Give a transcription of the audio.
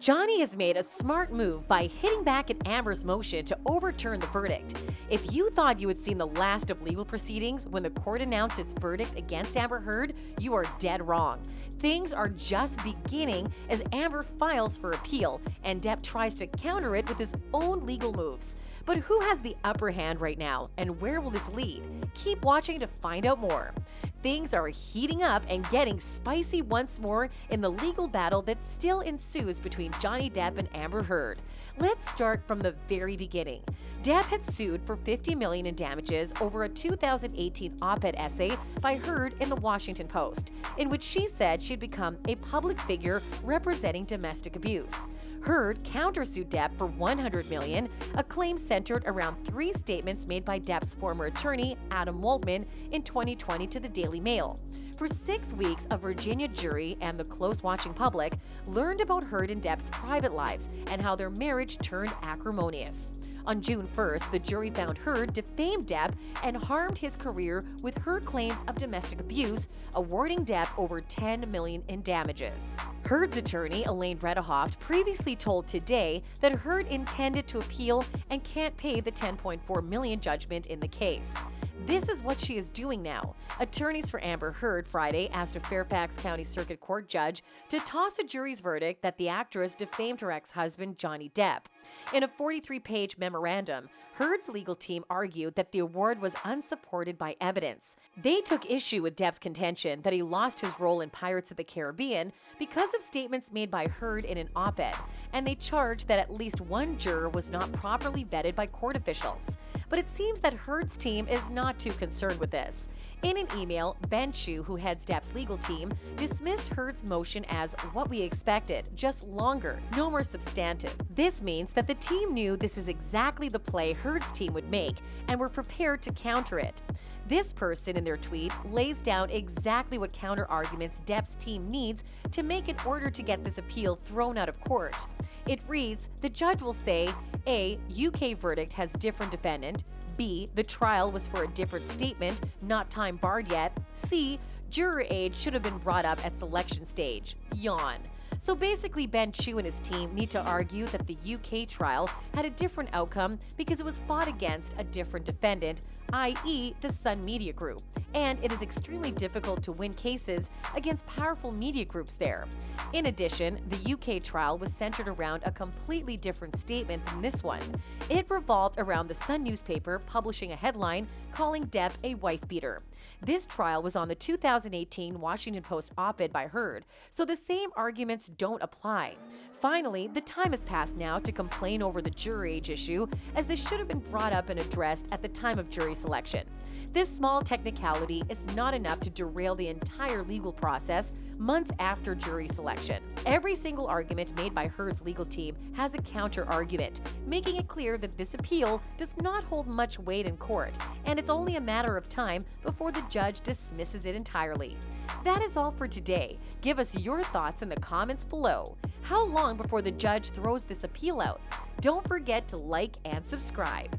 Johnny has made a smart move by hitting back at Amber's motion to overturn the verdict. If you thought you had seen the last of legal proceedings when the court announced its verdict against Amber Heard, you are dead wrong. Things are just beginning as Amber files for appeal and Depp tries to counter it with his own legal moves. But who has the upper hand right now, and where will this lead? Keep watching to find out more. Things are heating up and getting spicy once more in the legal battle that still ensues between Johnny Depp and Amber Heard. Let's start from the very beginning. Depp had sued for $50 million in damages over a 2018 op-ed essay by Heard in the Washington Post, in which she said she'd become a public figure representing domestic abuse. Heard countersued Depp for $100 million, a claim centered around 3 statements made by Depp's former attorney, Adam Waldman, in 2020 to the Daily Mail. For 6 weeks, a Virginia jury and the close-watching public learned about Heard and Depp's private lives and how their marriage turned acrimonious. On June 1st, the jury found Heard defamed Depp and harmed his career with her claims of domestic abuse, awarding Depp over $10 million in damages. Heard's attorney, Elaine Bredehoft, previously told Today that Heard intended to appeal and can't pay the $10.4 million judgment in the case. This is what she is doing now. Attorneys for Amber Heard Friday asked a Fairfax County Circuit Court judge to toss a jury's verdict that the actress defamed her ex-husband, Johnny Depp. In a 43-page memorandum, Heard's legal team argued that the award was unsupported by evidence. They took issue with Depp's contention that he lost his role in Pirates of the Caribbean because of statements made by Heard in an op-ed, and they charged that at least one juror was not properly vetted by court officials. But it seems that Heard's team is not too concerned with this. In an email, Ben Chu, who heads Depp's legal team, dismissed Heard's motion as what we expected, just longer, no more substantive. This means that the team knew this is exactly the play Heard's team would make and were prepared to counter it. This person in their tweet lays down exactly what counter-arguments Depp's team needs to make in order to get this appeal thrown out of court. It reads, the judge will say, A, UK verdict has different defendant, B, the trial was for a different statement, not time barred yet, C, juror age should have been brought up at selection stage, yawn. So basically, Ben Chu and his team need to argue that the UK trial had a different outcome because it was fought against a different defendant, i.e. the Sun Media Group, and it is extremely difficult to win cases against powerful media groups there. In addition, the UK trial was centered around a completely different statement than this one. It revolved around the Sun newspaper publishing a headline calling Depp a wife-beater. This trial was on the 2018 Washington Post op-ed by Heard, so the same arguments don't apply. Finally, the time has passed now to complain over the jury age issue, as this should have been brought up and addressed at the time of jury selection. This small technicality is not enough to derail the entire legal process months after jury selection. Every single argument made by Heard's legal team has a counter-argument, making it clear that this appeal does not hold much weight in court, and it's only a matter of time before the judge dismisses it entirely. That is all for today. Give us your thoughts in the comments below. How long before the judge throws this appeal out? Don't forget to like and subscribe.